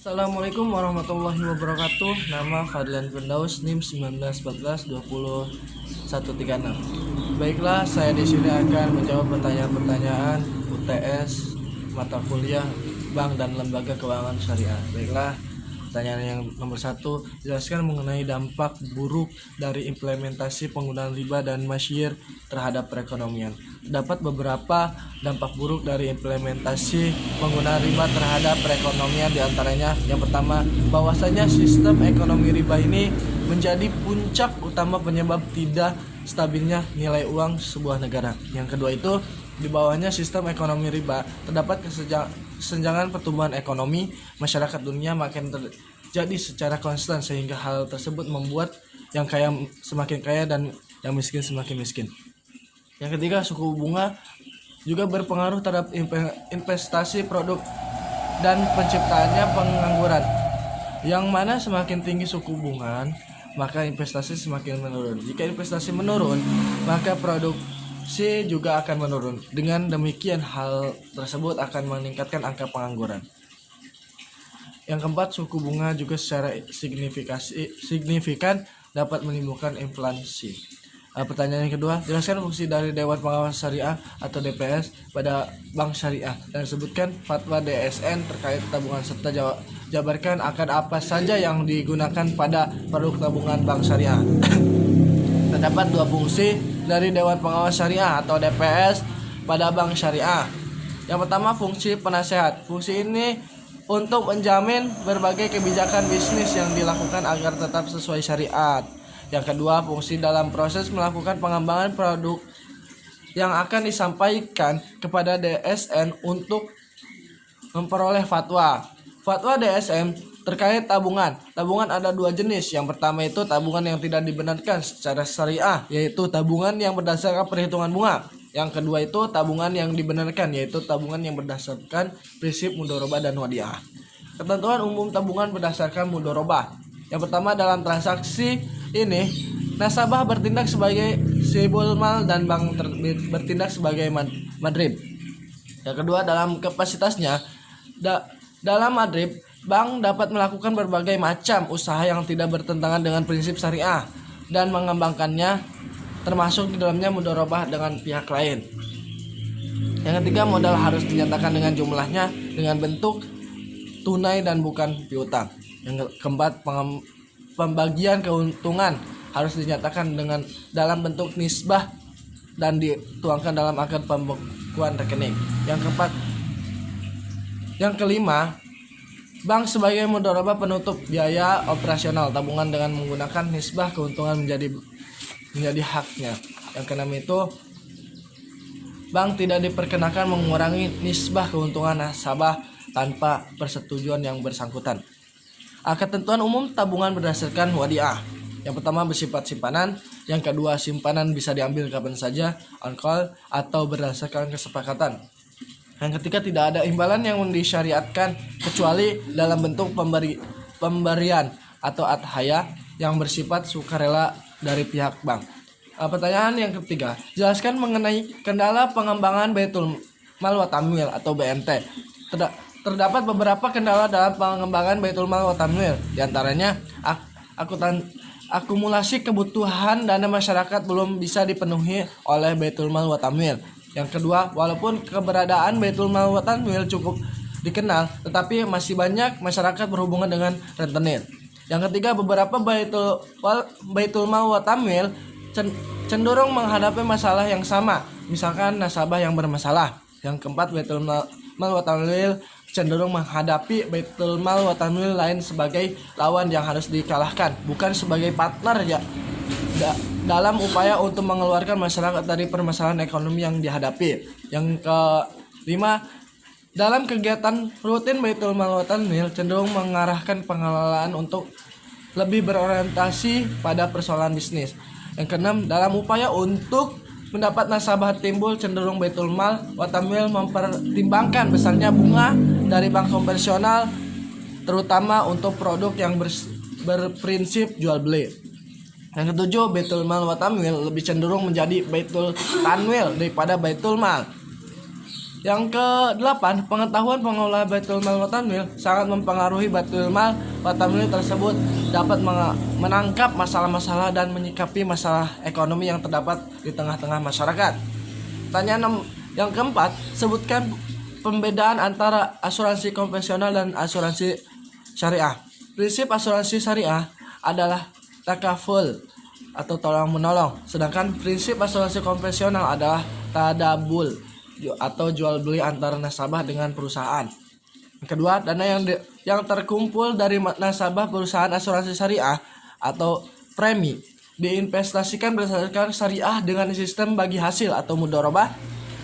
Assalamualaikum warahmatullahi wabarakatuh. Nama Fadlan Firdaus, NIM 1914-2136. Baiklah, saya di sini akan menjawab pertanyaan-pertanyaan UTS mata kuliah Bank dan Lembaga Keuangan Syariah. Baiklah, pertanyaan yang nomor 1, jelaskan mengenai dampak buruk dari implementasi penggunaan riba dan masyir terhadap perekonomian. Terdapat beberapa dampak buruk dari implementasi penggunaan riba terhadap perekonomian, diantaranya yang pertama, bahwasanya sistem ekonomi riba ini menjadi puncak utama penyebab tidak stabilnya nilai uang sebuah negara. Yang kedua itu, di bawahnya sistem ekonomi riba terdapat kesenjangan pertumbuhan ekonomi, masyarakat dunia makin terjadi secara konstan sehingga hal tersebut membuat yang kaya semakin kaya dan yang miskin semakin miskin. Yang ketiga, suku bunga juga berpengaruh terhadap investasi produk dan penciptaannya pengangguran. Yang mana semakin tinggi suku bunga, maka investasi semakin menurun. Jika investasi menurun, maka produksi juga akan menurun. Dengan demikian, hal tersebut akan meningkatkan angka pengangguran. Yang keempat, suku bunga juga secara signifikan dapat menimbulkan inflasi. Pertanyaan yang kedua, jelaskan fungsi dari Dewan Pengawas Syariah atau DPS pada Bank Syariah dan sebutkan fatwa DSN terkait tabungan serta jabarkan akan apa saja yang digunakan pada produk tabungan Bank Syariah. Terdapat dua fungsi dari Dewan Pengawas Syariah atau DPS pada Bank Syariah. Yang pertama, fungsi penasehat. Fungsi ini untuk menjamin berbagai kebijakan bisnis yang dilakukan agar tetap sesuai syariat. Yang kedua, fungsi dalam proses melakukan pengembangan produk yang akan disampaikan kepada DSN untuk memperoleh fatwa. Fatwa DSN terkait tabungan. Tabungan ada dua jenis. Yang pertama itu tabungan yang tidak dibenarkan secara syariah, yaitu tabungan yang berdasarkan perhitungan bunga. Yang kedua itu tabungan yang dibenarkan, yaitu tabungan yang berdasarkan prinsip mudharabah dan wadiah. Ketentuan umum tabungan berdasarkan mudharabah. Yang pertama, dalam transaksi ini nasabah bertindak sebagai sibul mal dan bank terbit bertindak sebagai madrib. Yang kedua, dalam kapasitasnya dalam madrib, bank dapat melakukan berbagai macam usaha yang tidak bertentangan dengan prinsip syariah dan mengembangkannya, termasuk di dalamnya mudharabah dengan pihak lain. Yang ketiga, modal harus dinyatakan dengan jumlahnya dengan bentuk tunai dan bukan piutang. Yang keempat, pembagian keuntungan harus dinyatakan dengan dalam bentuk nisbah dan dituangkan dalam akad pembekuan rekening. Yang kelima, bank sebagai mudharabah penutup biaya operasional tabungan dengan menggunakan nisbah keuntungan menjadi haknya. Yang keenam itu, bank tidak diperkenakan mengurangi nisbah keuntungan nasabah tanpa persetujuan yang bersangkutan. Ketentuan umum tabungan berdasarkan wadiah. Yang pertama, bersifat simpanan. Yang kedua, simpanan bisa diambil kapan saja, on call, atau berdasarkan kesepakatan. Yang ketiga, tidak ada imbalan yang disyariatkan kecuali dalam bentuk pemberian atau adhaya yang bersifat sukarela dari pihak bank. Pertanyaan yang ketiga, jelaskan mengenai kendala pengembangan Baitul Mal wa Tamwil atau BMT. Terdapat beberapa kendala dalam pengembangan Baitul Mal wa Tamwil, diantaranya akumulasi kebutuhan dana masyarakat belum bisa dipenuhi oleh Baitul Mal wa Tamwil. Yang kedua, walaupun keberadaan Baitul Mal wa Tamwil cukup dikenal, tetapi masih banyak masyarakat berhubungan dengan rentenir. Yang ketiga, beberapa Baitul Mal wa Tamwil cenderung menghadapi masalah yang sama, misalkan nasabah yang bermasalah. Yang keempat, Baitul Mal wa Tamwil cenderung menghadapi Baitul Mal wa Tamwil lain sebagai lawan yang harus dikalahkan, bukan sebagai partner dalam upaya untuk mengeluarkan masyarakat dari permasalahan ekonomi yang dihadapi. Yang kelima, dalam kegiatan rutin Baitul Mal wa Tamwil cenderung mengarahkan pengelolaan untuk lebih berorientasi pada persoalan bisnis. Yang keenam, dalam upaya untuk mendapat nasabah timbul cenderung Baitul Mal wa Tamwil mempertimbangkan besarnya bunga dari bank konvensional, terutama untuk produk yang berprinsip jual beli. Yang ketujuh, Baitul Mal wa Tamwil lebih cenderung menjadi Baitul Tanwil daripada Baitul Mal. Yang ke-8, pengetahuan pengelola Baitul Mal Watanwil sangat mempengaruhi Baitul Mal Watanwil tersebut dapat menangkap masalah-masalah dan menyikapi masalah ekonomi yang terdapat di tengah-tengah masyarakat. Pertanyaan yang keempat, sebutkan pembedaan antara asuransi konvensional dan asuransi syariah. Prinsip asuransi syariah adalah takaful atau tolong menolong, sedangkan prinsip asuransi konvensional adalah tadabul atau jual beli antara nasabah dengan perusahaan. Yang kedua, dana yang terkumpul dari nasabah perusahaan asuransi syariah atau premi diinvestasikan berdasarkan syariah dengan sistem bagi hasil atau mudharabah.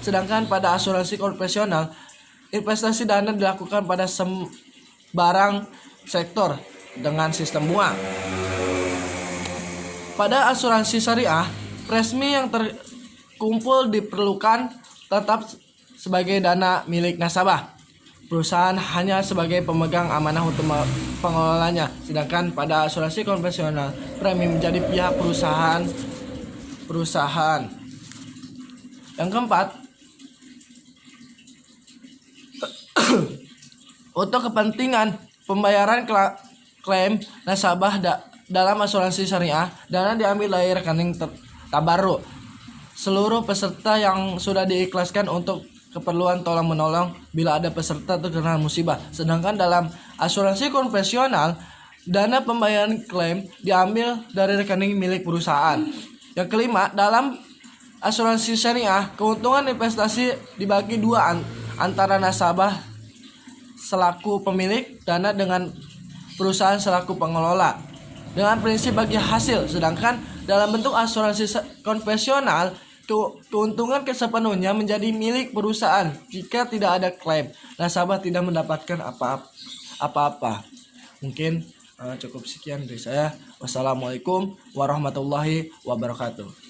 Sedangkan pada asuransi konvensional, investasi dana dilakukan pada sembarang sektor dengan sistem bunga. Pada asuransi syariah, premi yang terkumpul diperlukan tetap sebagai dana milik nasabah. Perusahaan hanya sebagai pemegang amanah untuk pengelolanya. Sedangkan pada asuransi konvensional, premi menjadi pihak perusahaan. Yang keempat, untuk kepentingan pembayaran klaim nasabah dalam asuransi syariah, dana diambil dari rekening tabarruk seluruh peserta yang sudah diikhlaskan untuk keperluan tolong menolong bila ada peserta terkena musibah. Sedangkan dalam asuransi konvensional, dana pembayaran klaim diambil dari rekening milik perusahaan. Yang kelima, dalam asuransi syariah, keuntungan investasi dibagi dua antara nasabah selaku pemilik dana dengan perusahaan selaku pengelola dengan prinsip bagi hasil. Sedangkan dalam bentuk asuransi konvensional, keuntungan sepenuhnya menjadi milik perusahaan. Jika tidak ada klaim, nasabah tidak mendapatkan apa-apa. Mungkin cukup sekian dari saya. Wassalamualaikum warahmatullahi wabarakatuh.